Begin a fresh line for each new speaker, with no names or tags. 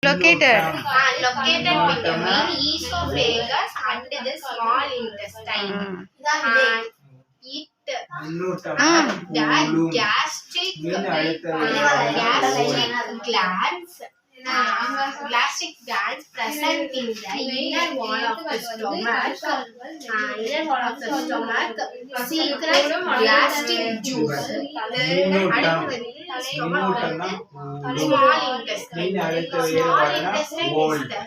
Located.
Located between esophagus and the small intestine. And it the gastric glands present in the inner wall of the stomach secrete gastric juice. Small intestine is the